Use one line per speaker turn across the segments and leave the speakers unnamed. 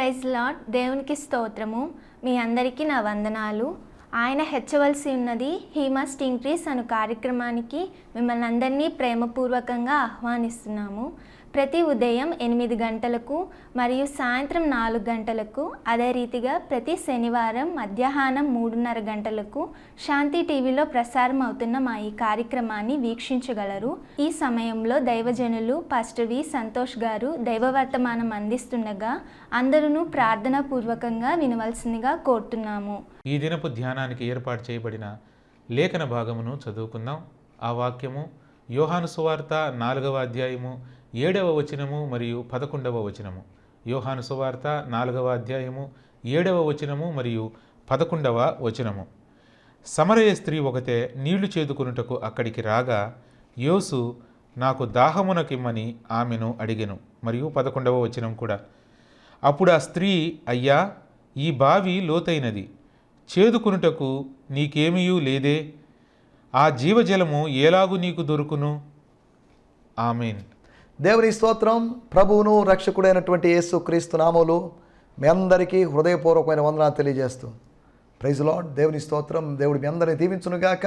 Praise lord. దేవునికి స్తోత్రము. మీ అందరికీ నా వందనాలు. ఆయన హెచ్చవలసి ఉన్నది హీ మస్ట్ ఇంక్రీస్ అను కార్యక్రమానికి మిమ్మల్ని అందరినీ ప్రేమపూర్వకంగా ఆహ్వానిస్తున్నాము. ప్రతి ఉదయం 8 గంటలకు మరియు సాయంత్రం 4 గంటలకు, అదే రీతిగా ప్రతి శనివారం మధ్యాహ్నం 3:30 గంటలకు శాంతి టీవీలో ప్రసారం అవుతున్న మా ఈ కార్యక్రమాన్ని వీక్షించగలరు. ఈ సమయంలో దైవజనులు పాస్టర్ వి సంతోష్ గారు దైవవర్తమానం అందిస్తుండగా అందరూ ప్రార్థనా పూర్వకంగా వినవలసిందిగా కోరుతున్నాము.
ఈ దినపు ధ్యానానికి ఏర్పాటు చేయబడిన లేఖన భాగమును చదువుకుందాం. ఆ వాక్యము యోహాను సువార్త 4వ అధ్యాయము 7వ వచనము మరియు 11వ వచనము. యోహాను సువార్త 4వ అధ్యాయము 7వ వచనము మరియు 11వ వచనము. సమరయ స్త్రీ ఒకతే నీళ్లు చేదుకొనుటకు అక్కడికి రాగా యేసు నాకు దాహమునకిమ్మని ఆమెను అడిగెను. మరియు 11వ వచనం కూడా. అప్పుడు ఆ స్త్రీ, అయ్యా, ఈ బావి లోతైనది, చేదుకొనుటకు నీకేమీయూ లేదే, ఆ జీవజలము ఎలాగు నీకు దొరుకును? ఆమేన్.
దేవుని స్తోత్రం. ప్రభువును రక్షకుడైనటువంటి యేసు క్రీస్తు నామములో మీ అందరికీ హృదయపూర్వకమైన వందనాలు తెలియజేస్తూ ప్రైజ్ లార్డ్. దేవుని స్తోత్రం. దేవుడు మీ అందరినీ దీవించునుగాక.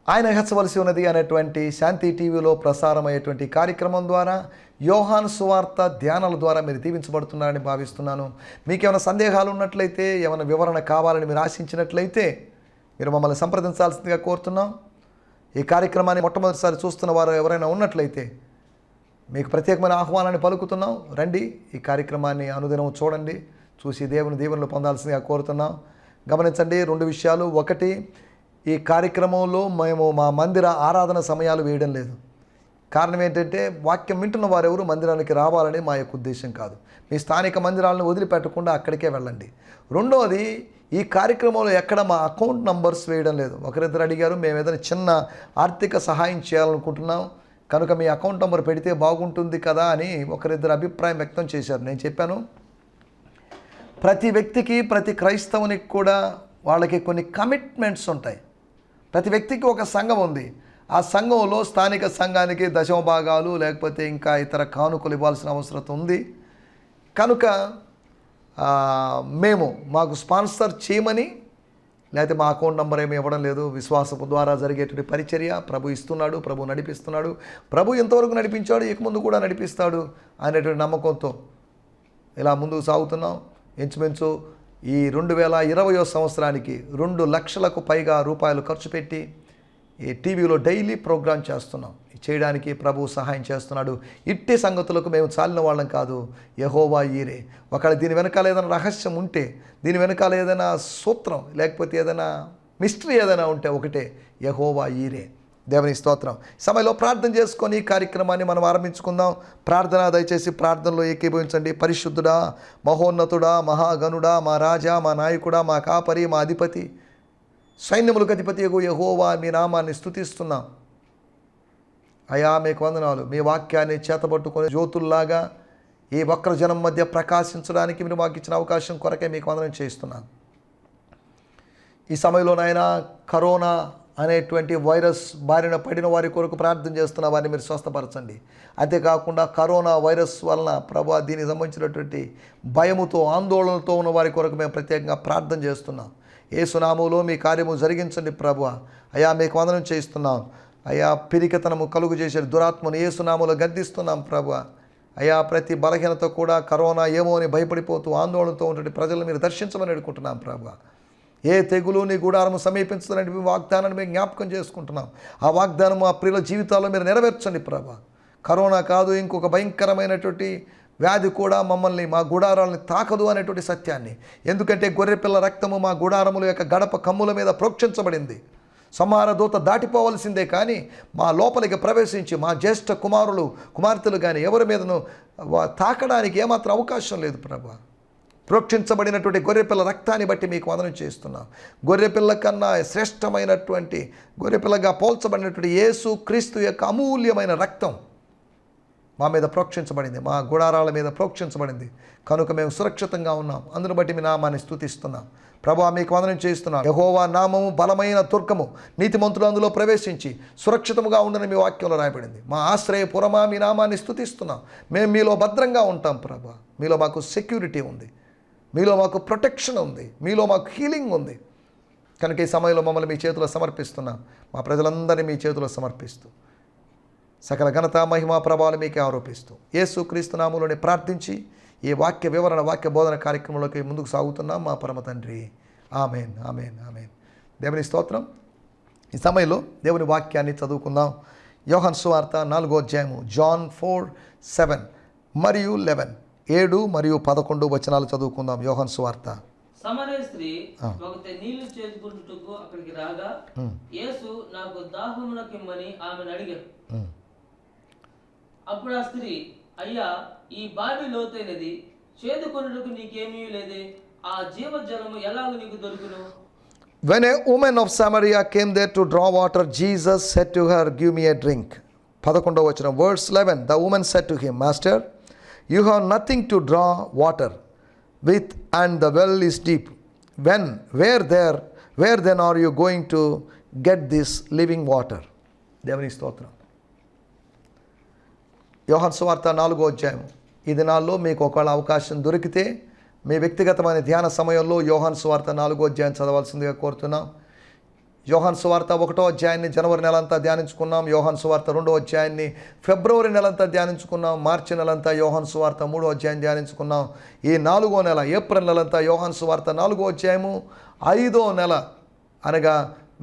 ఆయన హెచ్చవలసి ఉన్నది అనేటువంటి శాంతి టీవీలో ప్రసారమయ్యేటువంటి కార్యక్రమం ద్వారా యోహాను సువార్త ధ్యానాల ద్వారా మీరు దీవించబడుతున్నారని భావిస్తున్నాను. మీకేమైనా సందేహాలు ఉన్నట్లయితే, ఏమైనా వివరణ కావాలని మీరు ఆశించినట్లయితే మీరు మమ్మల్ని సంప్రదించాల్సిందిగా కోరుతున్నాం. ఈ కార్యక్రమాన్ని మొట్టమొదటిసారి చూస్తున్న వారు ఎవరైనా ఉన్నట్లయితే మీకు ప్రత్యేకమైన ఆహ్వానాన్ని పలుకుతున్నాం. రండి, ఈ కార్యక్రమాన్ని అనుదినం చూడండి, చూసి దేవుని దీవెనలు పొందాల్సిందిగా కోరుతున్నాం. గమనించండి 2 విషయాలు. ఒకటి, ఈ కార్యక్రమంలో మేము మా మందిర ఆరాధన సమయాలు వేయడం లేదు. కారణం ఏంటంటే వాక్యం వింటున్న వారెవరు మందిరానికి రావాలని మా యొక్క ఉద్దేశం కాదు. మీ స్థానిక మందిరాలను వదిలిపెట్టకుండా అక్కడికే వెళ్ళండి. రెండవది, ఈ కార్యక్రమంలో ఎక్కడ మా అకౌంట్ నంబర్స్ వేయడం లేదు. ఒకరిద్దరు అడిగారు, మేము ఏదైనా చిన్న ఆర్థిక సహాయం చేయాలనుకుంటున్నాం కనుక మీ అకౌంట్ నంబర్ పెడితే బాగుంటుంది కదా అని ఒకరిద్దరు అభిప్రాయం వ్యక్తం చేశారు. నేను చెప్పాను, ప్రతి వ్యక్తికి, ప్రతి క్రైస్తవునికి కూడా వాళ్ళకి కొన్ని కమిట్మెంట్స్ ఉంటాయి. ప్రతి వ్యక్తికి ఒక సంఘం ఉంది. ఆ సంఘంలో స్థానిక సంఘానికి దశమ భాగాలు లేకపోతే ఇంకా ఇతర కానుకలు ఇవ్వాల్సిన అవసరం ఉంది. కనుక మేము మాకు స్పాన్సర్ చేయమని, లేకపోతే మా అకౌంట్ నెంబర్ ఏమి ఇవ్వడం లేదు. విశ్వాసపు ద్వారా జరిగేటువంటి పరిచర్య ప్రభు ఇస్తున్నాడు, ప్రభు నడిపిస్తున్నాడు. ప్రభు ఎంతవరకు నడిపించాడు, ఇక ముందు కూడా నడిపిస్తాడు అనేటువంటి నమ్మకంతో ఇలా ముందుకు సాగుతున్నాం. ఇంచుమించు ఈ 2020వ సంవత్సరానికి 2 లక్షలకు పైగా రూపాయలు ఖర్చు పెట్టి ఈ టీవీలో డైలీ ప్రోగ్రాం చేస్తున్నాం. చేయడానికి ప్రభు సహాయం చేస్తున్నాడు. ఇట్టి సంగతులకు మేము చాలిన వాళ్ళం కాదు. యెహోవా ఈరే. ఒకవేళ దీని వెనకాల ఏదైనా రహస్యం ఉంటే, దీని వెనకాల ఏదైనా సూత్రం లేకపోతే ఏదైనా మిస్టరీ ఏదైనా ఉంటే ఒకటే, యెహోవా ఈరే. దేవుని స్తోత్రం. సమయంలో ప్రార్థన చేసుకొని ఈ కార్యక్రమాన్ని మనం ఆరంభించుకుందాం. ప్రార్థన దయచేసి ప్రార్థనలో ఏకీభవించండి. పరిశుద్ధుడా, మహోన్నతుడా, మహాగణుడా, మా రాజా, మా నాయకుడా, మా కాపరి, మా అధిపతి, సైన్యములకు అధిపతియగు యెహోవా, మీ నామాన్ని స్తుతిస్తున్నాం. అయా, మీకు వందనాలు. మీ వాక్యాన్ని చేతబట్టుకొని జ్యోతుల్లాగా ఈ వక్రజనం మధ్య ప్రకాశించడానికి మీరు మాకు ఇచ్చిన అవకాశం కొరకే మీకు వందనం చేస్తున్నాను. ఈ సమయంలో నాయనా, కరోనా అనేటువంటి వైరస్ బారిన పడిన వారి కొరకు ప్రార్థన చేస్తున్న వారిని మీరు స్వస్థపరచండి. అంతేకాకుండా కరోనా వైరస్ వలన ప్రభు దీనికి సంబంధించినటువంటి భయముతో, ఆందోళనతో ఉన్న వారి కొరకు మేము ప్రత్యేకంగా ప్రార్థన చేస్తున్నాం. యేసు నామములో మీ కార్యము జరిగించండి ప్రభువా. అయా, మీకు వందనం చేస్తున్నాం. అయా, పిరికితనము కలుగు చేసే దురాత్మను యేసు నామములో గద్దిస్తున్నాం ప్రభువా. అయా, ప్రతి బలహీనత కూడా కరోనా ఏమో అని భయపడిపోతూ ఆందోళనతో ఉన్నటువంటి ప్రజలను మీరు దర్శించమని అడుగుకుంటున్నాం ప్రభువా. ఏ తెగులు నీ గుడారము సమీపించదని వాగ్దానాన్ని మేము జ్ఞాపకం చేసుకుంటున్నాం. ఆ వాగ్దానం మా ప్రియుల జీవితాల్లో మీరు నెరవేర్చండి ప్రభువా. కరోనా కాదు, ఇంకొక భయంకరమైనటువంటి వ్యాధి కూడా మమ్మల్ని, మా గుడారాలని తాకదు అనేటువంటి సత్యాన్ని, ఎందుకంటే గొర్రెపిల్ల రక్తము మా గుడారముల యొక్క గడప కమ్ముల మీద ప్రోక్షించబడింది. సంహార దూత దాటిపోవలసిందే కానీ మా లోపలికి ప్రవేశించి మా జ్యేష్ఠ కుమారులు, కుమార్తెలు కానీ ఎవరి మీదను తాకడానికి ఏమాత్రం అవకాశం లేదు ప్రభువా. ప్రోక్షించబడినటువంటి గొర్రెపిల్ల రక్తాన్ని బట్టి మీకు వందనం చేస్తున్నాం. గొర్రెపిల్ల కన్నా శ్రేష్టమైనటువంటి, గొర్రెపిల్లగా పోల్చబడినటువంటి యేసు క్రీస్తు యొక్క అమూల్యమైన రక్తం మా మీద ప్రోక్షించబడింది, మా గుడారాల మీద ప్రోక్షించబడింది కనుక మేము సురక్షితంగా ఉన్నాం. అందును బట్టి మీ నామాన్ని స్తుతిస్తున్నాం. ప్రభువా, మీకు వందనం చేస్తున్నాం. యెహోవా నామము బలమైన దుర్గము, నీతిమంతులు అందులో ప్రవేశించి సురక్షితముగా ఉండని మీ వాక్యంలో రాయబడింది. మా ఆశ్రయపురమా, మీ నామాన్ని స్తుతిస్తున్నాం. మేము మీలో భద్రంగా ఉంటాం ప్రభువా. మీలో మాకు సెక్యూరిటీ ఉంది, మీలో మాకు ప్రొటెక్షన్ ఉంది, మీలో మాకు హీలింగ్ ఉంది. కనుక ఈ సమయంలో మమ్మల్ని మీ చేతిలో సమర్పిస్తున్నాం. మా ప్రజలందరినీ మీ చేతిలో సమర్పిస్తూ సకల ఘనత మహిమా ప్రభావాలు మీకే ఆరోపిస్తూ యేసుక్రీస్తు నామములోనే ప్రార్థించి ఈ వాక్య వివరణ, వాక్య బోధన కార్యక్రమంలోకి ముందుకు సాగుతున్నాం మా పరమ తండ్రి. Amen, amen, amen. దేవుని స్తోత్రం. ఈ సమయంలో దేవుని వాక్యాన్ని చదువుకుందాం. యోహాను సువార్త 4వ అధ్యాయము, జాన్ 4:7 మరియు 11, 7 మరియు 11 వచనాలు చదువుకుందాం. యోహాను సువార్త.
సమరయ స్త్రీ ఒకతే నీళ్లు చేసుకుంటుటకు అక్కడికి రాగా యేసు నాకు దాహమునకిమ్మని ఆమెను అడిగాడు. అప్పుడు ఆ స్త్రీ, అయ్యా, ఈ బావి లోతైనది, చేదుకొనుటకు నీకేమీ లేదే, ఆ జీవజలము ఎలాగ నీకు దొరుకును?
When a woman of Samaria came there to draw water, Jesus said to her, give me a drink. 11వ వచనం, verse 11. The woman said to him, Master, you have nothing to draw water with, and the well is deep. Where then are you going to get this living water? దేవుని స్తోత్రం. యోహాను సువార్త 4వ అధ్యాయం. ఈ దినాల్లో మీకు ఒకవేళ అవకాశం దొరికితే మీ వ్యక్తిగతమైన ధ్యాన సమయంలో యోహాను సువార్త 4వ అధ్యాయం చదవాల్సిందిగా కోరుతున్నాం. యోహాను సువార్త 1వ అధ్యాయాన్ని జనవరి నెలంతా ధ్యానించుకున్నాం. యోహాను సువార్త 2వ అధ్యాయాన్ని ఫిబ్రవరి నెలంతా ధ్యానించుకున్నాం. మార్చి నెలంతా యోహాను సువార్త 3వ అధ్యాయం ధ్యానించుకున్నాం. ఈ 4వ నెల ఏప్రిల్ నెలంతా యోహాను సువార్త 4వ అధ్యాయము. 5వ నెల అనగా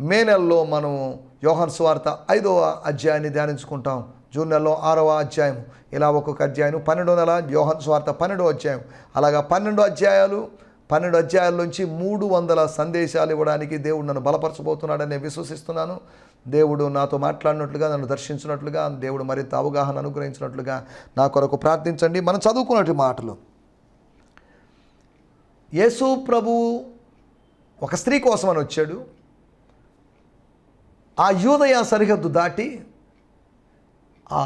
మే నెలలో మనము యోహాను సువార్త 5వ అధ్యాయాన్ని ధ్యానించుకుంటాం. జూన్ నెలలో 6వ అధ్యాయం. ఇలా ఒక్కొక్క అధ్యాయం. 12వ నెల యోహాను సువార్త 12వ అధ్యాయం. అలాగా 12 అధ్యాయాలు. 12 అధ్యాయాల నుంచి 300 సందేశాలు ఇవ్వడానికి దేవుడు నన్ను బలపరచబోతున్నాడని నేను విశ్వసిస్తున్నాను. దేవుడు నాతో మాట్లాడినట్లుగా, నన్ను దర్శించినట్లుగా, దేవుడు మరింత అవగాహన అనుగ్రహించినట్లుగా నా కొరకు ప్రార్థించండి. మనం చదువుకున్నట్టు మాటలు. యేసు ప్రభు ఒక స్త్రీ కోసమని వచ్చాడు. ఆ యూదయ సరిహద్దు దాటి ఆ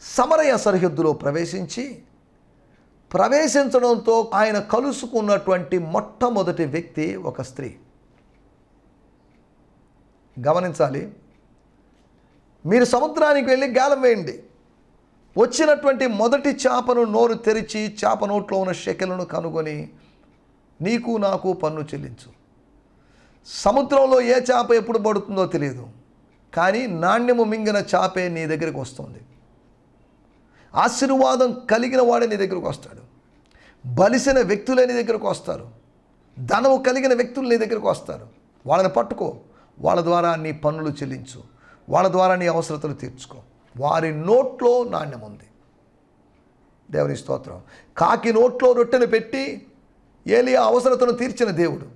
సమరయ సరిహద్దులో ప్రవేశించడంతో ఆయన కలుసుకున్నటువంటి మొట్టమొదటి వ్యక్తి ఒక స్త్రీ. గమనించాలి, మీరు సముద్రానికి వెళ్ళి గాలం వేయండి, వచ్చినటువంటి మొదటి చేపను నోరు తెరిచి చేప నోట్లో ఉన్న షెకెలను కనుగొని నీకు నాకు పన్ను చెల్లించు. సముద్రంలో ఏ చేప ఎప్పుడు పడుతుందో తెలియదు, కానీ నాణ్యము మింగిన చేపే నీ దగ్గరికి వస్తుంది. ఆశీర్వాదం కలిగిన వాడే నీ దగ్గరకు వస్తాడు. బలిసిన వ్యక్తులే నీ దగ్గరకు వస్తారు. ధనము కలిగిన వ్యక్తులు నీ దగ్గరకు వస్తారు. వాళ్ళని పట్టుకో, వాళ్ళ ద్వారా నీ పన్నులు చెల్లించు, వాళ్ళ ద్వారా నీ అవసరతలు తీర్చుకో. వారి నోట్లో నాణ్యం ఉంది. దేవుని స్తోత్రం. కాకి నోట్లో రొట్టెను పెట్టి ఏలియా అవసరతను తీర్చిన దేవుడు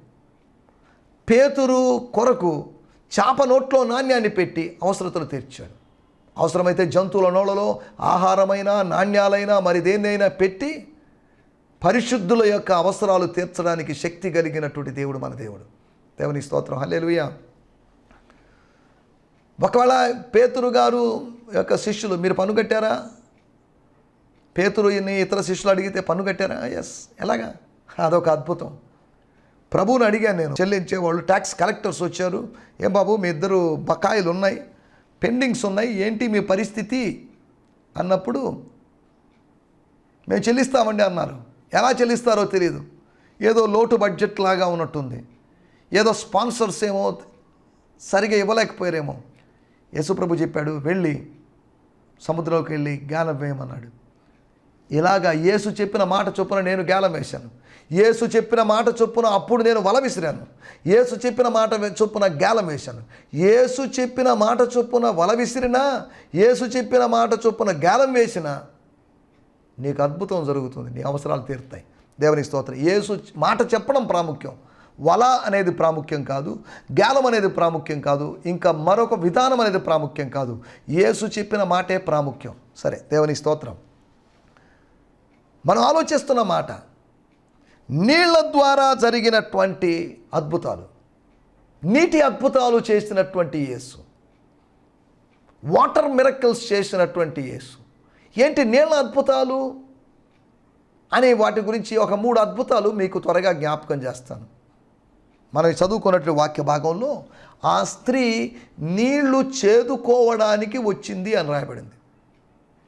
పేతురు కొరకు చేప నోట్లో నాణ్యాన్ని పెట్టి అవసరతలు తీర్చాడు. అవసరమైతే జంతువుల నోళ్ళలో ఆహారమైన, నాణ్యాలైన, మరి దేన్నైనా పెట్టి పరిశుద్ధుల యొక్క అవసరాలు తీర్చడానికి శక్తి కలిగినటువంటి దేవుడు మన దేవుడు. దేవుని స్తోత్రం. హల్లెలూయా. ఒకవేళ పేతురు గారు యొక్క శిష్యులు, మీరు పన్ను కట్టారా? పేతురుని ఇతర శిష్యులు అడిగితే పన్ను కట్టారా? ఎస్. ఎలాగా? అదొక అద్భుతం. ప్రభువుని అడిగాను నేను. చెల్లించేవాళ్ళు ట్యాక్స్ కలెక్టర్స్ వచ్చారు. ఏం బాబు, మీ ఇద్దరు బకాయిలు ఉన్నాయి, పెండింగ్స్ ఉన్నాయి, ఏంటి మీ పరిస్థితి అన్నప్పుడు మేము చెల్లిస్తామండి అన్నారు. ఎలా చెల్లిస్తారో తెలియదు, ఏదో లోటు బడ్జెట్ లాగా ఉన్నట్టుంది, ఏదో స్పాన్సర్స్ ఏమో సరిగా ఇవ్వలేకపోయారేమో. యేసుప్రభు చెప్పాడు, వెళ్ళి సముద్రంలోకి వెళ్ళి గాలం వేయమన్నాడు. ఇలాగా యేసు చెప్పిన మాట చొప్పున నేను గాలం వేశాను. యేసు చెప్పిన మాట చొప్పున అప్పుడు నేను వల విసిరాను. యేసు చెప్పిన మాట చొప్పున గాలం వేశాను. యేసు చెప్పిన మాట చొప్పున వల విసిరినా, యేసు చెప్పిన మాట చొప్పున గాలం వేసినా నీకు అద్భుతం జరుగుతుంది. నీ అవసరాలు తీరుతాయి. దేవుని స్తోత్రం. యేసు మాట చెప్పడం ప్రాముఖ్యం, వల అనేది ప్రాముఖ్యం కాదు, గాలం అనేది ప్రాముఖ్యం కాదు, ఇంకా మరొక విధానం అనేది ప్రాముఖ్యం కాదు. యేసు చెప్పిన మాటే ప్రాముఖ్యం. సరే, దేవుని స్తోత్రం. మనం ఆలోచిస్తున్న మాట నీళ్ల ద్వారా జరిగినటువంటి అద్భుతాలు, నీటి అద్భుతాలు చేసినటువంటి యేసు, వాటర్ మిరకిల్స్ చేసినటువంటి యేసు, ఏంటి నీళ్ళ అద్భుతాలు అనే వాటి గురించి ఒక 3 అద్భుతాలు మీకు త్వరగా జ్ఞాపకం చేస్తాను. మనం చదువుకున్నట్లు వాక్య భాగంలో ఆ స్త్రీ నీళ్లు చేదుకోవడానికి వచ్చింది అని రాయబడింది.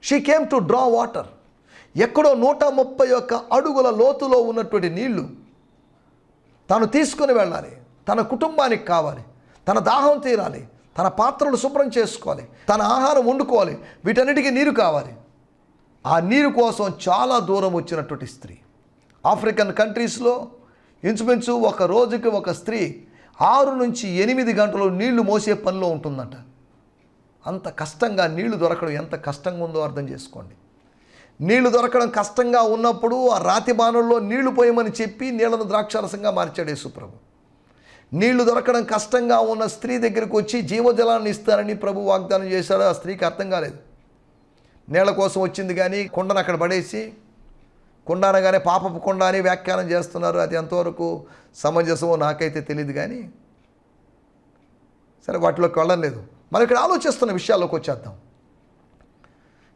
She came to draw water. ఎక్కడో 131 అడుగుల లోతులో ఉన్నటువంటి నీళ్లు తను తీసుకుని వెళ్ళాలి, తన కుటుంబానికి కావాలి, తన దాహం తీరాలి, తన పాత్రలు శుభ్రం చేసుకోవాలి, తన ఆహారం వండుకోవాలి, వీటన్నిటికీ నీరు కావాలి. ఆ నీరు కోసం చాలా దూరం వచ్చినటువంటి స్త్రీ. ఆఫ్రికన్ కంట్రీస్లో ఇంచుమించు ఒక రోజుకి ఒక స్త్రీ 6 నుంచి 8 గంటలు నీళ్లు మోసే పనిలో ఉంటుందంట. అంత కష్టంగా నీళ్లు దొరకడం ఎంత కష్టంగా ఉందో అర్థం చేసుకోండి. నీళ్లు దొరకడం కష్టంగా ఉన్నప్పుడు ఆ రాతి బాణంలో నీళ్లు పోయమని చెప్పి నీళ్లను ద్రాక్షారసంగా మార్చాడు యేసుప్రభు. నీళ్లు దొరకడం కష్టంగా ఉన్న స్త్రీ దగ్గరికి వచ్చి జీవజలాన్ని ఇస్తారని ప్రభు వాగ్దానం చేశాడు. ఆ స్త్రీకి అర్థం కాలేదు. నీళ్ల కోసం వచ్చింది కానీ కుండను అక్కడ పడేసి, కుండ అనగానే పాపపు కుండ అని వ్యాఖ్యానం చేస్తున్నారు. అది ఎంతవరకు సమంజసమో నాకైతే తెలియదు కానీ సరే, వాటిలోకి వెళ్ళలేదు. మనం ఇక్కడ ఆలోచిస్తున్న విషయాల్లోకి వచ్చేద్దాం.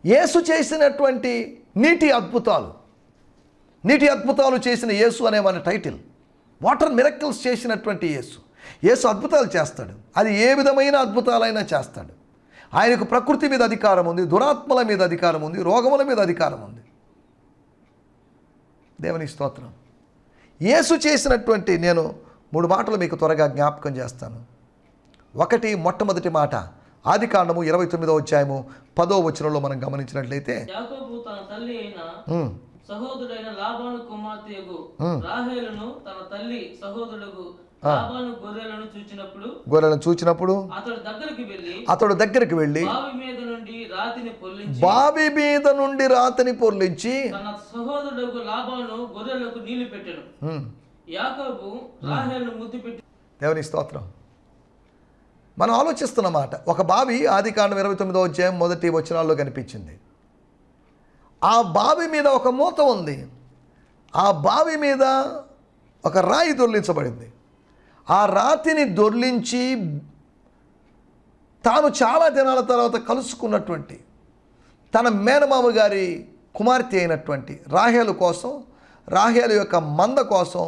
యేసు చేసినటువంటి నీటి అద్భుతాలు చేసిన యేసు అనే మన టైటిల్. వాటర్ మిరకిల్స్ చేసినటువంటి యేసు అద్భుతాలు చేస్తాడు. అది ఏ విధమైన అద్భుతాలైనా చేస్తాడు. ఆయనకు ప్రకృతి మీద అధికారం ఉంది, దురాత్మల మీద అధికారం ఉంది, రోగముల మీద అధికారం ఉంది. దేవుని స్తోత్రం. యేసు చేసినటువంటి నేను 3 మాటలు మీకు త్వరగా జ్ఞాపకం చేస్తాను. మొట్టమొదటి మాట ఆదికాండము 29వ అధ్యాయము 10వ వచనంలో మనం గమనించినట్లయితే,
యాకోబు తన తల్లి అయిన సహోదరుడైన లాబాను కుమార్తెయగు రాహేలును తన తల్లి సహోదరుడు లాబాను గొర్రెలను చూచినప్పుడు అతడు దగ్గరికి వెళ్ళి బావి మీద నుండి రాతిని పొర్లించి తన సహోదరుడు లాబాను గొర్రెలకు నీళ్లు పెట్టెను. యాకోబు రాహేలును ముద్దు పెట్టి.
దేవుని స్తోత్రం. మనం ఆలోచిస్తున్నమాట, ఒక బావి ఆదికాండం 29వ అధ్యాయం 1వ వచనాల్లో కనిపించింది. ఆ బావి మీద ఒక మూత ఉంది. ఆ బావి మీద ఒక రాయి దొర్లించబడింది. ఆ రాతిని దొర్లించి తాను చాలా దినాల తర్వాత కలుసుకున్నటువంటి తన మేనమామ గారి కుమార్తె అయినటువంటి రాహేలు కోసం, రాహేలు యొక్క మంద కోసం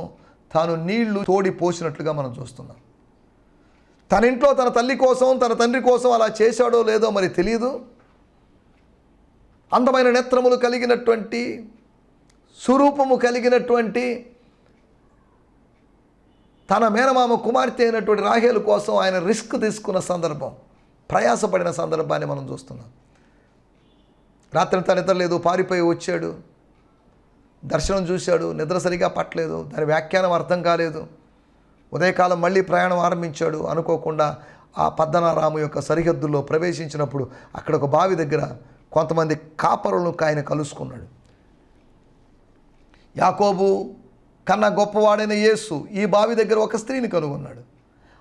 తాను నీళ్లు తోడి పోసినట్లుగా మనం చూస్తున్నాం. తన ఇంట్లో తన తల్లి కోసం, తన తండ్రి కోసం అలా చేశాడో లేదో మరి తెలియదు. అందమైన నేత్రములు కలిగినటువంటి, స్వరూపము కలిగినటువంటి తన మేనమామ కుమార్తె అయినటువంటి రాహేలు కోసం ఆయన రిస్క్ తీసుకున్న సందర్భం, ప్రయాసపడిన సందర్భాన్ని మనం చూస్తున్నాం. రాత్రి తన నిద్రలేదు, పారిపోయి వచ్చాడు, దర్శనం చూశాడు, నిద్ర సరిగా పట్టలేదు, దాని వ్యాఖ్యానం అర్థం కాలేదు. ఉదయకాలం మళ్ళీ ప్రయాణం ఆరంభించాడు. అనుకోకుండా ఆ పద్దనారాము యొక్క సరిహద్దుల్లో ప్రవేశించినప్పుడు అక్కడ ఒక బావి దగ్గర కొంతమంది కాపరులను ఆయన కలుసుకున్నాడు. యాకోబు కన్నా గొప్పవాడైన యేసు ఈ బావి దగ్గర ఒక స్త్రీని కనుగొన్నాడు.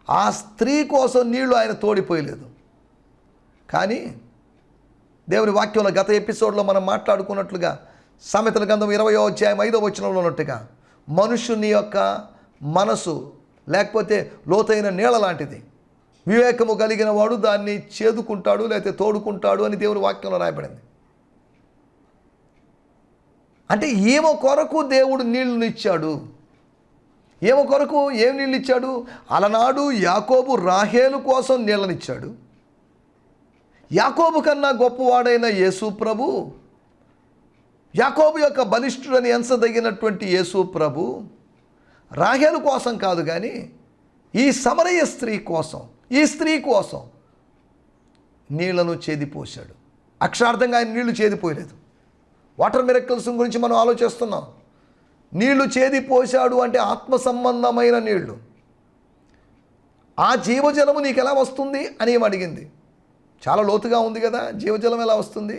ఆ స్త్రీ కోసం నీళ్లు ఆయన తోడిపోయలేదు. కానీ దేవుని వాక్యంలో గత ఎపిసోడ్లో మనం మాట్లాడుకున్నట్లుగా సామెతల గ్రంథం 20వ అధ్యాయం 5వ వచనంలో ఉన్నట్టుగా మనుషుని యొక్క మనసు లేకపోతే లోతైన నీళ్ళ లాంటిది. వివేకము కలిగిన వాడు దాన్ని చేదుకుంటాడు లేకపోతే తోడుకుంటాడు అని దేవుని వాక్యంలో రాయబడింది. అంటే ఈమె కొరకు దేవుడు నీళ్ళని ఇచ్చాడు. ఈమె కొరకు ఏం నీళ్ళు ఇచ్చాడు? అలనాడు యాకోబు రాహేలు కోసం నీళ్ళనిచ్చాడు. యాకోబు కన్నా గొప్పవాడైన యేసు ప్రభు, యాకోబు యొక్క బలిష్ఠుడని ఎంచదగినటువంటి యేసు ప్రభు రాహేలు కోసం కాదు కానీ ఈ సమరయ స్త్రీ కోసం, ఈ స్త్రీ కోసం నీళ్లను చేదిపోశాడు. అక్షరార్థంగా ఆయన నీళ్లు చేదిపోయలేదు. వాటర్ మిరకిల్స్ గురించి మనం ఆలోచిస్తున్నాం. నీళ్లు చేదిపోశాడు అంటే ఆత్మ సంబంధమైన నీళ్లు. ఆ జీవజలము నీకు ఎలా వస్తుంది అని ఏమి అడిగింది. చాలా లోతుగా ఉంది కదా, జీవజలం ఎలా వస్తుంది?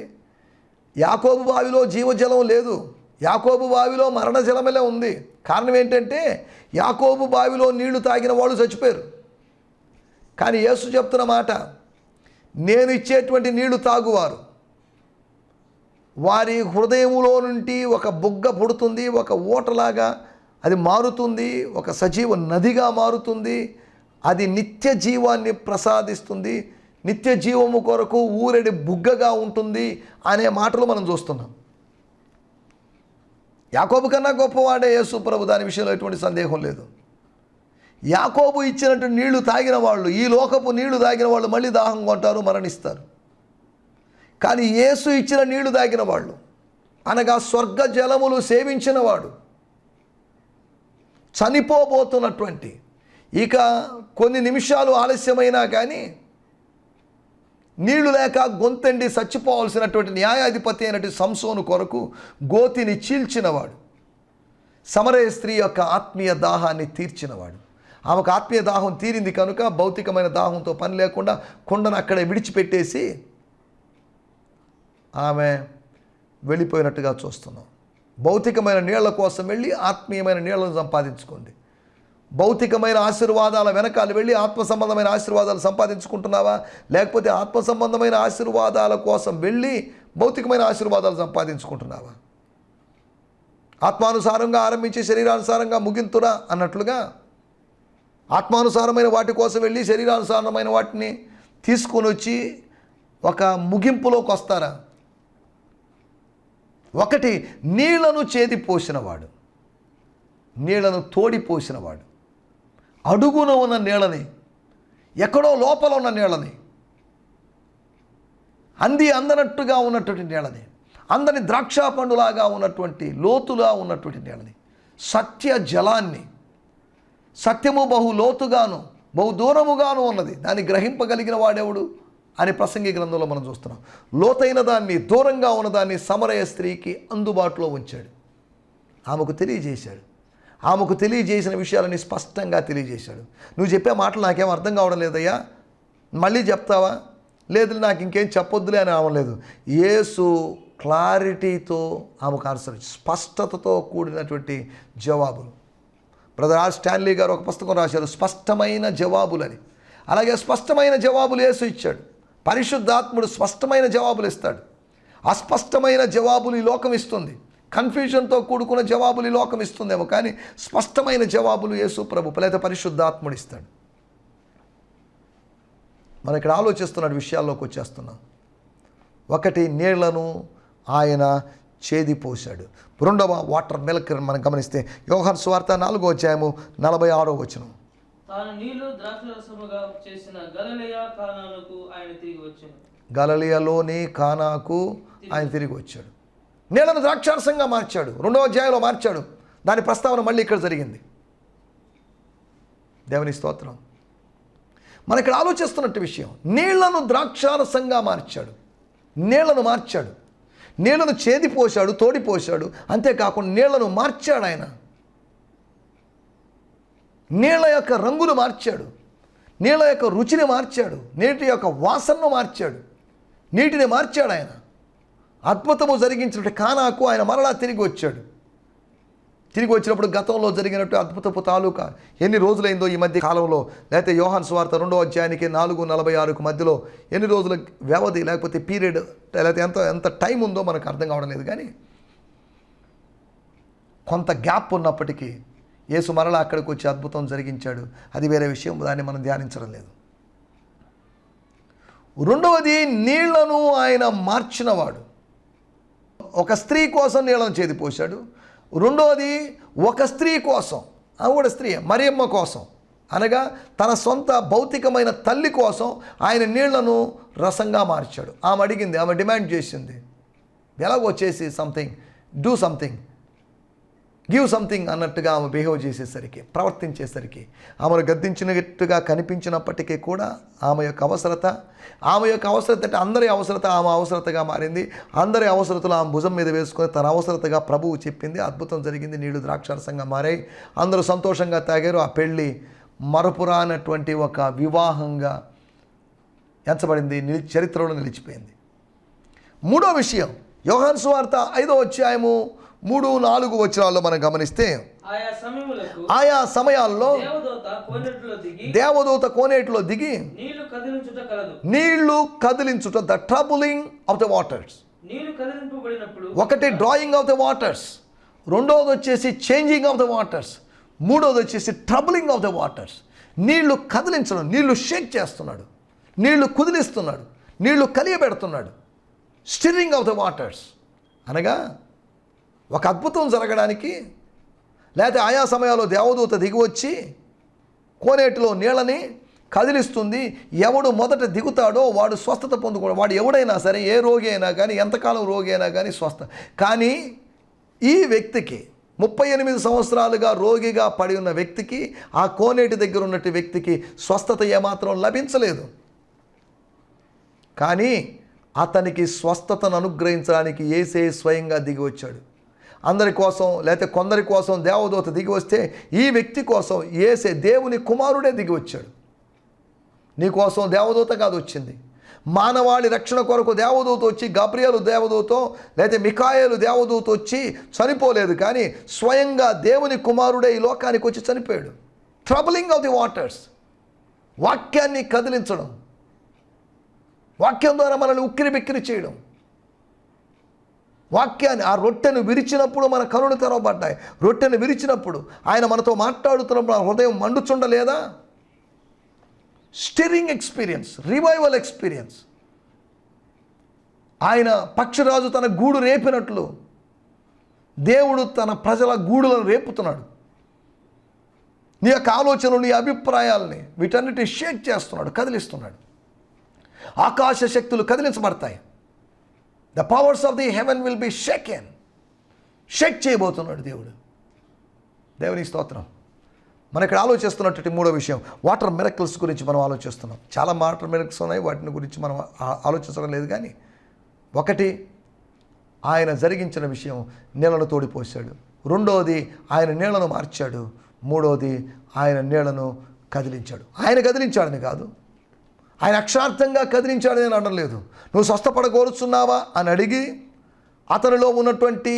యాకోబు బావిలో జీవజలం లేదు, యాకోబు బావిలో మరణ జలమలే ఉంది. కారణం ఏంటంటే యాకోబు బావిలో నీళ్లు తాగిన వాళ్ళు చచ్చిపోయారు. కానీ యేసు చెప్తున్న మాట, నేను ఇచ్చేటువంటి నీళ్లు తాగువారు వారి హృదయములో నుండి ఒక బుగ్గ పుడుతుంది, ఒక ఊటలాగా అది మారుతుంది, ఒక సజీవ నదిగా మారుతుంది. అది నిత్య జీవాన్ని ప్రసాదిస్తుంది, నిత్య జీవము కొరకు ఊరెడి బుగ్గగా ఉంటుంది అనే మాటలు మనం చూస్తున్నాం. యాకోబు కన్నా గొప్పవాడే యేసు ప్రభు, దాని విషయంలో ఎటువంటి సందేహం లేదు. యాకోబు ఇచ్చినట్టు నీళ్లు తాగిన వాళ్ళు, ఈ లోకపు నీళ్లు తాగిన వాళ్ళు మళ్ళీ దాహం కొంటారు, మరణిస్తారు. కానీ యేసు ఇచ్చిన నీళ్లు తాగిన వాళ్ళు, అనగా స్వర్గ జలములు సేవించిన వాడు, చనిపోబోతున్నటువంటి, ఇక కొన్ని నిమిషాలు ఆలస్యమైనా కానీ నీళ్లు లేక గొంతండి చచ్చిపోవాల్సినటువంటి న్యాయాధిపతి అయినటువంటి సంసోను కొరకు గోతిని చీల్చినవాడు, సమరయ స్త్రీ యొక్క ఆత్మీయ దాహాన్ని తీర్చినవాడు. ఆమెకు ఆత్మీయ దాహం తీరింది కనుక భౌతికమైన దాహంతో పని లేకుండా కొండను అక్కడే విడిచిపెట్టేసి ఆమె వెళ్ళిపోయినట్టుగా చూస్తున్నాం. భౌతికమైన నీళ్ల కోసం వెళ్ళి ఆత్మీయమైన నీళ్లను సంపాదించుకుంది. భౌతికమైన ఆశీర్వాదాల వెనకాల వెళ్ళి ఆత్మ సంబంధమైన ఆశీర్వాదాలు సంపాదించుకుంటున్నావా, లేకపోతే ఆత్మ సంబంధమైన ఆశీర్వాదాల కోసం వెళ్ళి భౌతికమైన ఆశీర్వాదాలు సంపాదించుకుంటున్నావా? ఆత్మానుసారంగా ఆరంభించి శరీరానుసారంగా ముగింతురా అన్నట్లుగా ఆత్మానుసారమైన వాటి కోసం వెళ్ళి శరీరానుసారమైన వాటిని తీసుకొని వచ్చి ఒక ముగింపులోకి వస్తారా? ఒకటి, నీళ్లను చేదిపోసినవాడు, నీళ్లను తోడిపోసినవాడు, అడుగున ఉన్న నీళ్ళని, ఎక్కడో లోపల ఉన్న నీళ్ళని, అందనట్టుగా ఉన్నటువంటి నీళ్ళని, అందని ద్రాక్ష పండులాగా ఉన్నటువంటి లోతుగా ఉన్నటువంటి నీళ్ళని, సత్య జలాన్ని, సత్యము బహు లోతుగాను బహు దూరముగాను ఉన్నది, దాన్ని గ్రహింపగలిగిన వాడెవడు అని ప్రసంగి గ్రంథంలో మనం చూస్తున్నాం. లోతైన దాన్ని, దూరంగా ఉన్నదాన్ని సమరయ స్త్రీకి అందుబాటులో ఉంచాడు. ఆమెకు తెలియజేశాడు. ఆమెకు తెలియజేసిన విషయాలని స్పష్టంగా తెలియజేశాడు. నువ్వు చెప్పే మాటలు నాకేం అర్థం కావడం లేదయ్యా, మళ్ళీ చెప్తావా? లేదు, నాకు ఇంకేం చెప్పొద్దులే అని అవలేదు. యేసు క్లారిటీతో ఆమెకు ఆన్సర్, స్పష్టతతో కూడినటువంటి జవాబులు. బ్రదర్ ఆర్ స్టాన్లీ గారు ఒక పుస్తకం రాశారు, స్పష్టమైన జవాబులని. అలాగే స్పష్టమైన జవాబులు యేసు ఇచ్చాడు. పరిశుద్ధాత్ముడు స్పష్టమైన జవాబులు ఇస్తాడు. అస్పష్టమైన జవాబులు ఈ లోకం ఇస్తుంది, కన్ఫ్యూజన్తో కూడుకున్న జవాబులు ఈ లోకం ఇస్తుందేమో, కానీ స్పష్టమైన జవాబులు యేసు ప్రభు లేదా పరిశుద్ధాత్ముడు ఇస్తాడు. మనం ఇక్కడ ఆలోచిస్తున్న విషయాల్లోకి వచ్చేస్తున్నాం. ఒకటి, నీళ్లను ఆయన చేదిపోశాడు. రెండవ, వాటర్ మిల్క్ మనం గమనిస్తే యోహాను సువార్త 4వ అధ్యాయము 46వ వచనం.
తాను నీళ్లు ద్రాక్షరసముగా చేసిన గలిలయ కానానుకు ఆయన తిరిగి వచ్చాడు.
గలిలయలోని కానాకు ఆయన తిరిగి వచ్చాడు. నీళ్లను ద్రాక్షారసంగా మార్చాడు. 2వ అధ్యాయంలో మార్చాడు. దాని ప్రస్తావన మళ్ళీ ఇక్కడ జరిగింది. దేవుని స్తోత్రం. మన ఇక్కడ ఆలోచిస్తున్నట్టు విషయం, నీళ్లను ద్రాక్షారసంగా మార్చాడు. నీళ్లను మార్చాడు, నీళ్లను చేదిపోశాడు, తోడిపోశాడు. అంతేకాకుండా నీళ్లను మార్చాడు ఆయన. నీళ్ల యొక్క రంగును మార్చాడు, నీళ్ల యొక్క రుచిని మార్చాడు, నీటి యొక్క వాసనను మార్చాడు, నీటిని మార్చాడు ఆయన. అద్భుతము జరిగించినట్టు కానాకు ఆయన మరలా తిరిగి వచ్చాడు. తిరిగి వచ్చినప్పుడు గతంలో జరిగినట్టు అద్భుతపు తాలూకా ఎన్ని రోజులైందో ఈ మధ్య కాలంలో, లేకపోతే యోహాను సువార్త 2వ అధ్యాయానికి 4:46 మధ్యలో ఎన్ని రోజుల వ్యవధి లేకపోతే పీరియడ్ లేకపోతే ఎంత టైం ఉందో మనకు అర్థం కావడం లేదు. కానీ కొంత గ్యాప్ ఉన్నప్పటికీ యేసు మరలా అక్కడికి వచ్చి అద్భుతం జరిగించాడు. అది వేరే విషయం, దాన్ని మనం ధ్యానించడం లేదు. రెండవది, నీళ్లను ఆయన మార్చినవాడు. ఒక స్త్రీ కోసం నీళ్లను చేదిపోశాడు. రెండవది, ఒక స్త్రీ కోసం, ఆమె కూడా స్త్రీ, మరియమ్మ కోసం, అనగా తన సొంత భౌతికమైన తల్లి కోసం ఆయన నీళ్లను రసంగా మార్చాడు. ఆమె అడిగింది, ఆమె డిమాండ్ చేసింది, ఎలాగో చేసి something, do something, give something అన్నట్టుగా ఆమె బిహేవ్ చేసేసరికి, ప్రవర్తించేసరికి, ఆమెను గద్దించినట్టుగా కనిపించినప్పటికీ కూడా ఆమె యొక్క అవసరత అంటే అందరి అవసరత ఆమె అవసరతగా మారింది. అందరి అవసరతలు ఆమె భుజం మీద వేసుకొని తన అవసరతగా ప్రభువు చెప్పింది. అద్భుతం జరిగింది. నీళ్లు ద్రాక్షారసంగా మారాయి. అందరూ సంతోషంగా తాగారు. ఆ పెళ్ళి మరపురానటువంటి ఒక వివాహంగా ఎంచబడింది, చరిత్రలో నిలిచిపోయింది. మూడో విషయం, యోహాను సువార్త 5వ అధ్యాయము 3-4 వచనాల్లో మనం గమనిస్తే ఆయా సమయాల్లో దేవదూత కోనేటిలో దిగి నీళ్లు కదిలించుట, the troubling of the waters. ఒకటి డ్రాయింగ్ ఆఫ్ ద వాటర్స్, రెండవది వచ్చేసి చేంజింగ్ ఆఫ్ ద వాటర్స్, మూడవది వచ్చేసి ట్రబులింగ్ ఆఫ్ ద వాటర్స్. నీళ్లు కదిలించడం, నీళ్లు షేక్ చేస్తున్నాడు. నీళ్లు కుదిలిస్తున్నాడు, నీళ్లు కలియబెడుతున్నాడు. స్టిరింగ్ ఆఫ్ ద వాటర్స్ అనగా ఒక అద్భుతం జరగడానికి, లేకపోతే ఆయా సమయాల్లో దేవదూత దిగివచ్చి కోనేటిలో నీళ్ళని కదిలిస్తుంది. ఎవడు మొదట దిగుతాడో వాడు స్వస్థత పొందుకోడు. వాడు ఎవడైనా సరే, ఏ రోగి అయినా కానీ, ఎంతకాలం రోగి అయినా కానీ కానీ ఈ వ్యక్తికి 38 సంవత్సరాలుగా రోగిగా పడి ఉన్న వ్యక్తికి, ఆ కోనేటి దగ్గర ఉన్నట్టు వ్యక్తికి స్వస్థత ఏమాత్రం లభించలేదు. కానీ అతనికి స్వస్థతను అనుగ్రహించడానికి యేసే స్వయంగా దిగి వచ్చాడు. అందరి కోసం లేకపోతే కొందరి కోసం దేవదూత దిగి వస్తే, ఈ వ్యక్తి కోసం యేసే దేవుని కుమారుడే దిగి వచ్చాడు. నీ కోసం దేవదూత కాదు వచ్చింది, మానవాళి రక్షణ కొరకు దేవదూత వచ్చి, గబ్రియేలు దేవదూతో లేకపోతే మికాయేలు దేవదూత వచ్చి చనిపోలేదు, కానీ స్వయంగా దేవుని కుమారుడే ఈ లోకానికి వచ్చి చనిపోయాడు. ట్రబులింగ్ ఆఫ్ ది వాటర్స్, వాక్యాన్ని కదిలించడం, వాక్యం ద్వారా మనల్ని ఉక్కిరి బిక్కిరి చేయడం. వాక్యాన్ని, ఆ రొట్టెను విరిచినప్పుడు మన కనులు తెరవబడ్డాయి. రొట్టెను విరిచినప్పుడు ఆయన మనతో మాట్లాడుతున్నప్పుడు ఆ హృదయం మండుచుండలేదా? Stirring experience, revival experience. ఆయన పక్షిరాజు తన గూడు రేపినట్లు దేవుడు తన ప్రజల గూడులను రేపుతున్నాడు. నీ యొక్క ఆలోచనలు, నీ అభిప్రాయాలని వీటన్నిటిని షేక్ చేస్తున్నాడు, కదిలిస్తున్నాడు. ఆకాశ శక్తులు కదిలించబడతాయి. The powers of the heaven will be shaken. Shake చేయబోతున్నాడు దేవుడు. దేవుని స్తోత్రం. మనం ఇక్కడ ఆలోచిస్తున్నటువంటి మూడో విషయం, వాటర్ మిరకిల్స్ గురించి మనం ఆలోచిస్తున్నాం. చాలా వాటర్ మిరకిల్స్ ఉన్నాయి, వాటిని గురించి మనం ఆలోచించడం లేదు. కానీ ఒకటి, ఆయన జరిగించిన విషయం, నీళ్లను తోడిపోశాడు. రెండవది, ఆయన నీళ్లను మార్చాడు. మూడవది, ఆయన నీళ్లను కదిలించాడు. ఆయన కదిలించాడని కాదు, ఆయన అక్షార్థంగా కదిలించాడని నేను అనలేదు. నువ్వు స్వస్థపడగోరుచున్నావా అని అడిగి అతనిలో ఉన్నటువంటి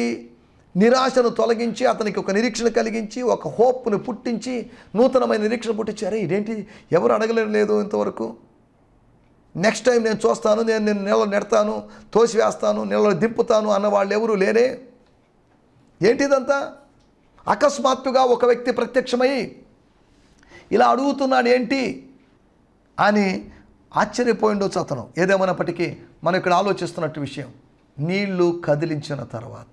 నిరాశను తొలగించి, అతనికి ఒక నిరీక్షణ కలిగించి, ఒక హోప్ను పుట్టించి, నూతనమైన నిరీక్షణ పుట్టించి, అరే ఇదేంటి ఎవరు అడగలేదు ఇంతవరకు, నెక్స్ట్ టైం నేను చూస్తాను, నేను నీళ్ళలో నెడతాను, తోసివేస్తాను, నీళ్ళలో దింపుతాను అన్న వాళ్ళు ఎవరు లేరే. ఏంటిదంతా? అకస్మాత్తుగా ఒక వ్యక్తి ప్రత్యక్షమై ఇలా అడుగుతున్నాడు ఏంటి అని ఆశ్చర్యపోయిండొచ్చు అతను. ఏదేమైనప్పటికీ మనం ఇక్కడ ఆలోచిస్తున్నట్టు విషయం, నీళ్లు కదిలించిన తర్వాత,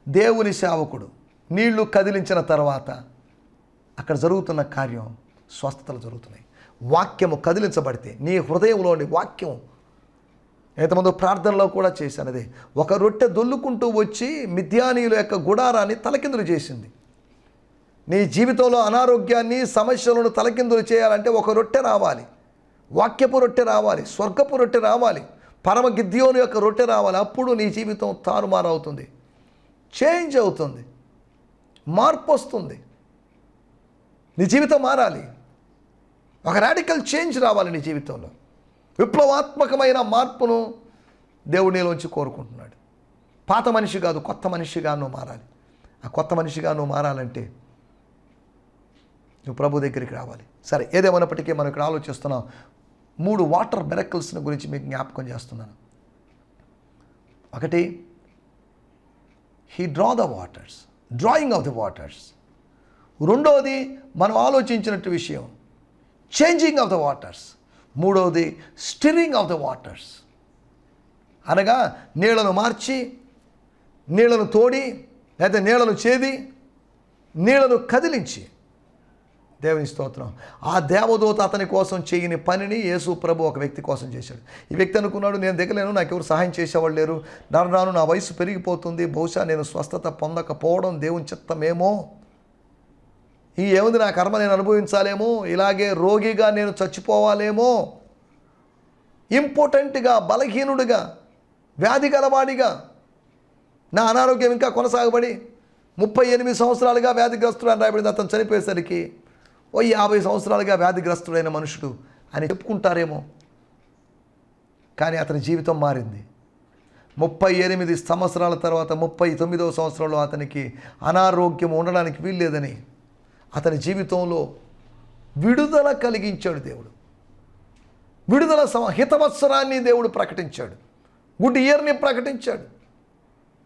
దేవుని సేవకుడు నీళ్లు కదిలించిన తర్వాత అక్కడ జరుగుతున్న కార్యం, స్వస్థతలు జరుగుతున్నాయి. వాక్యము కదిలించబడితే, నీ హృదయంలోని వాక్యం, ఎంతమందో ప్రార్థనలో కూడా చేశాను అదే, ఒక రొట్టె దొల్లుకుంటూ వచ్చి మిద్యానీయుల యొక్క గుడారాన్ని తలకిందులు చేసింది. నీ జీవితంలో అనారోగ్యాన్ని, సమస్యలను తలకిందులు చేయాలంటే ఒక రొట్టె రావాలి, వాక్యపు రొట్టె రావాలి, స్వర్గపు రొట్టె రావాలి, పరమ గిద్యోను యొక్క రొట్టె రావాలి. అప్పుడు నీ జీవితం తారుమారు అవుతుంది, చేంజ్ అవుతుంది, మార్పు వస్తుంది. నీ జీవితం మారాలి, ఒక రాడికల్ చేంజ్ రావాలి నీ జీవితంలో. విప్లవాత్మకమైన మార్పును దేవుడు నీలోంచి కోరుకుంటున్నాడు. పాత మనిషి కాదు, కొత్త మనిషిగా నువ్వు మారాలి. ఆ కొత్త మనిషిగా నువ్వు మారాలంటే నువ్వు ప్రభు దగ్గరికి రావాలి. సరే, ఏదేమైనప్పటికీ మనం ఇక్కడ ఆలోచిస్తున్నాం. 3 వాటర్ మిరకిల్స్ని గురించి మీకు జ్ఞాపకం చేస్తున్నాను. ఒకటి, he draw the waters, drawing of the waters. రెండవది, మనం ఆలోచించినట్టు విషయం, చేంజింగ్ ఆఫ్ ద వాటర్స్. మూడవది, స్టిరింగ్ ఆఫ్ ద వాటర్స్, అనగా నీళ్లను మార్చి, నీళ్లను తోడి, లేదా నీళ్లను చేది, నీళ్లను కదిలించి. దేవుని స్తోత్రం. ఆ దేవదూత అతని కోసం చేయని పనిని యేసు ప్రభు ఒక వ్యక్తి కోసం చేశాడు. ఈ వ్యక్తి అనుకున్నాడు, నేను దిగలేను, నాకు ఎవరు సహాయం చేసేవాళ్ళు లేరు, రాను నా వయసు పెరిగిపోతుంది, బహుశా నేను స్వస్థత పొందకపోవడం దేవుని చిత్తమేమో, ఈ ఏముంది నా కర్మ నేను అనుభవించాలేమో, ఇలాగే రోగిగా నేను చచ్చిపోవాలేమో, ఇంపార్టెంట్గా, బలహీనుడిగా, వ్యాధి గలవాడిగా, నా అనారోగ్యం ఇంకా కొనసాగబడి 38 సంవత్సరాలుగా వ్యాధిగ్రస్తుడు అని రాయబడింది. అతను చనిపోయేసరికి 50 సంవత్సరాలుగా వ్యాధిగ్రస్తుడైన మనుషుడు అని చెప్పుకుంటారేమో, కానీ అతని జీవితం మారింది. 38 సంవత్సరాల తర్వాత 39వ సంవత్సరంలో అతనికి అనారోగ్యం ఉండడానికి వీల్లేదని అతని జీవితంలో విడుదల కలిగించాడు దేవుడు. విడుదల హితవత్సరాన్ని దేవుడు ప్రకటించాడు, గుడ్ ఇయర్ని ప్రకటించాడు,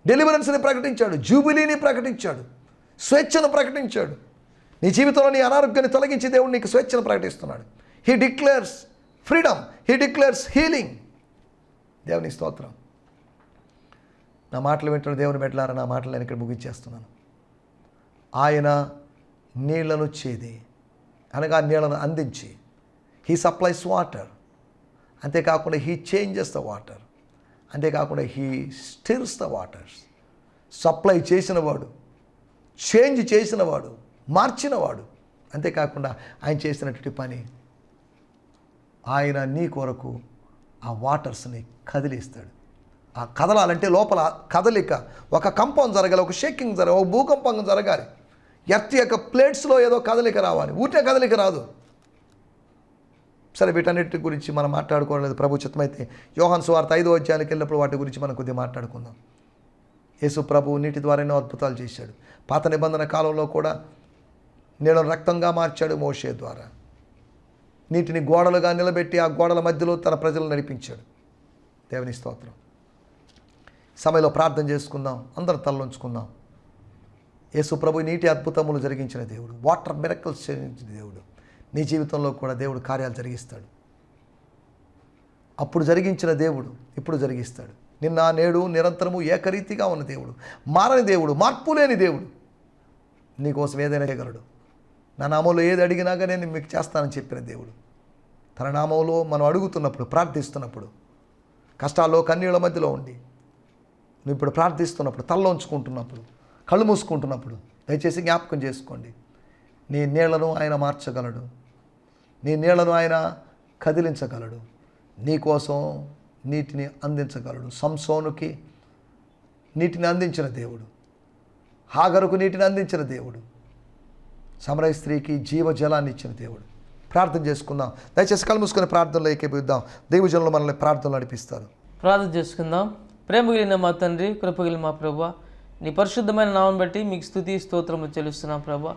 డెలివరెన్స్ని ప్రకటించాడు, జూబిలీని ప్రకటించాడు, స్వేచ్ఛను ప్రకటించాడు. నీ జీవితంలో నీ అనారోగ్యాన్ని తొలగించి దేవుడు నీకు స్వేచ్ఛను ప్రకటిస్తున్నాడు. He declares freedom. He declares healing. దేవుని స్తోత్రం. నా మాటలు వింటున్న దేవుని బిడ్డలారా, నా మాటలు నేను ఇక్కడ ముగించేస్తున్నాను. ఆయన నీళ్లను చేది అనగా నీళ్లను అందించి, హీ సప్లైస్ వాటర్. అంతేకాకుండా హీ చేంజెస్ ద వాటర్. అంతేకాకుండా హీ స్టిర్స్ ద వాటర్స్. సప్లై చేసినవాడు, చేంజ్ చేసినవాడు, మార్చినవాడు. అంతేకాకుండా ఆయన చేసినటువంటి పని, ఆయన నీ కొరకు ఆ వాటర్స్ని కదిలిస్తాడు. ఆ కదలాలంటే లోపల కదలిక, ఒక కంపం జరగాలి, ఒక షేకింగ్ జరగాలి, ఒక భూకంపం జరగాలి. ఎర్త్ యొక్క ప్లేట్స్లో ఏదో కదలిక రావాలి, ఊటే కదలిక రాదు. సరే, వీటన్నిటి గురించి మనం మాట్లాడుకోవట్లేదు. ప్రభు చిత్తమైతే యోహాను సువార్త 5వ అధ్యాయానికి వెళ్ళినప్పుడు వాటి గురించి మనం కొద్దిగా మాట్లాడుకుందాం. యేసు ప్రభు నీటి ద్వారా ఎన్నో అద్భుతాలు చేశాడు. పాత నిబంధన కాలంలో కూడా నీళ్ళను రక్తంగా మార్చాడు మోషే ద్వారా. నీటిని గోడలుగా నిలబెట్టి ఆ గోడల మధ్యలో తన ప్రజలను నడిపించాడు. దేవుని స్తోత్రం. సమయంలో ప్రార్థన చేసుకుందాం, అందరం తలలోంచుకుందాం. యేసు ప్రభు నీటి అద్భుతములు జరిగించిన దేవుడు, వాటర్ మిరకల్స్ జరిగించిన దేవుడు. నీ జీవితంలో కూడా దేవుడు కార్యాలు జరిగిస్తాడు. అప్పుడు జరిగించిన దేవుడు ఇప్పుడు జరిగిస్తాడు. నిన్న నేడు నిరంతరము ఏకరీతిగా ఉన్న దేవుడు, మారని దేవుడు, మార్పు లేని దేవుడు. నీకోసం ఏదైనా చేయగలడు. నా నామంలో ఏది అడిగినాగా నేను మీకు చేస్తానని చెప్పిన దేవుడు. తన నామంలో మనం అడుగుతున్నప్పుడు, ప్రార్థిస్తున్నప్పుడు, కష్టాల్లో కన్నీళ్ళ మధ్యలో ఉండి నువ్వు ఇప్పుడు ప్రార్థిస్తున్నప్పుడు, తలలోంచుకుంటున్నప్పుడు, కళ్ళు మూసుకుంటున్నప్పుడు దయచేసి జ్ఞాపకం చేసుకోండి. నీ నీళ్లను ఆయన మార్చగలడు. నీ నీళ్లను ఆయన కదిలించగలడు. నీ కోసం నీటిని అందించగలడు. సంసోనుకి నీటిని అందించిన దేవుడు, హాగరుకు నీటిని అందించిన దేవుడు, సమరయ స్త్రీకి జీవజలాన్ని ఇచ్చిన దేవుడు. ప్రార్థన చేసుకుందాం. దయచేసి కళ్ళు మూసుకొని ప్రార్థనలో ఏకీభవిద్దాం. దైవజనులు మనల్ని ప్రార్థనలు నడిపిస్తారు.
ప్రార్థన చేసుకుందాం. ప్రేమ కలిగిన మా తండ్రి, కృప కలిగిన మా ప్రభా, నీ పరిశుద్ధమైన నామం బట్టి మీకు స్తుతి స్తోత్రములు చెల్లిస్తున్నాం ప్రభా.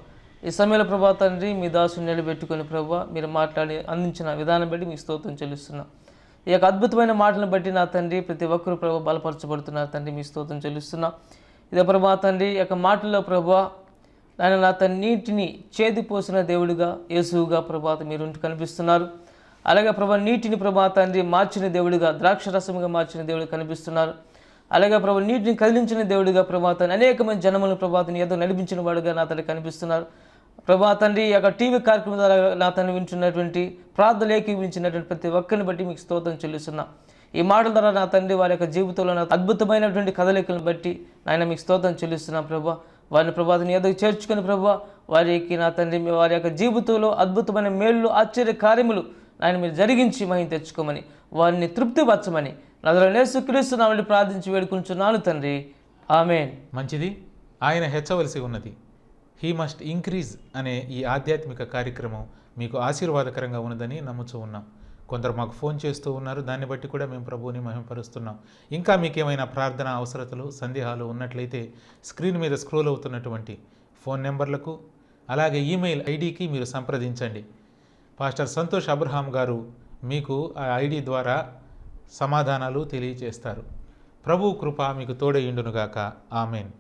ఈ సమయంలో ప్రభా తండ్రి, మీ దాసుని నిలబెట్టుకుని ప్రభా మీరు మాట్లాడి అందించిన విధానం బట్టి మీకు స్తోత్రం చెల్లిస్తున్నాం. ఈ యొక్క అద్భుతమైన మాటలను బట్టి నా తండ్రి ప్రతి ఒక్కరు ప్రభా బలపరచబడుతున్నారు తండ్రి, మీ స్తోత్రం చెల్లిస్తున్నాం. ఇదే ప్రభా తండ్రి ఈ యొక్క మాటల్లో ప్రభా ఆయన నా తన నీటిని చేదిపోసిన దేవుడిగా, యేసువుగా ప్రభా మీరు కనిపిస్తున్నారు. అలాగే ప్రభా నీటిని ప్రభా తండ్రి మార్చిన దేవుడిగా, ద్రాక్షరసముగా మార్చిన దేవుడిగా కనిపిస్తున్నారు. అలాగే ప్రభా నీటిని కదిలించిన దేవుడిగా ప్రభా తండ్రి అనేక మంది జనములను ప్రభా తండ్రి ఏదో నడిపించిన వాడుగా నా తండ్రి కనిపిస్తున్నారు. ప్రభా తండ్రి ఈ యొక్క టీవీ కార్యక్రమం ద్వారా నా తండ్రి వింటున్నటువంటి ప్రార్థనలు ఏకీవించినటువంటి ప్రతి ఒక్కరిని బట్టి మీకు స్తోత్రం చెల్లిస్తున్నా. ఈ మాటల ద్వారా నా తండ్రి వారి యొక్క జీవితంలో అద్భుతమైనటువంటి కదలికలను బట్టి నాయన మీకు స్తోత్రం చెల్లిస్తున్నాం ప్రభా. వారిని ప్రభాతని ఎదుగు చేర్చుకుని ప్రభా వారికి నా తండ్రి వారి యొక్క జీవితంలో అద్భుతమైన మేళ్ళు, ఆశ్చర్య కార్యములు ఆయన మీరు జరిగించి మహిమ తెచ్చుకోమని, వారిని తృప్తిపరచమని నజరేయుడైన యేసుక్రీస్తు నామమున ప్రార్థించి వేడుకుంటున్నాను తండ్రి, ఆమేన్.
మంచిది. ఆయన హెచ్చవలసి ఉన్నది. హీ మస్ట్ ఇంక్రీజ్ అనే ఈ ఆధ్యాత్మిక కార్యక్రమం మీకు ఆశీర్వాదకరంగా ఉన్నదని నమ్ముతూ ఉన్నాం. కొందరు మాకు ఫోన్ చేస్తూ ఉన్నారు. దాన్ని బట్టి కూడా మేము ప్రభువుని మహిమపరుస్తున్నాం. ఇంకా మీకేమైనా ప్రార్థన అవసరతలు, సందేహాలు ఉన్నట్లయితే స్క్రీన్ మీద స్క్రోల్ అవుతున్నటువంటి ఫోన్ నెంబర్లకు, అలాగే ఈమెయిల్ ఐడికి మీరు సంప్రదించండి. పాస్టర్ సంతోష్ అబ్రహాం గారు మీకు ఆ ఐడి ద్వారా సమాధానాలు తెలియజేస్తారు. ప్రభు కృప మీకు తోడయుండునుగాక. ఆమెన్.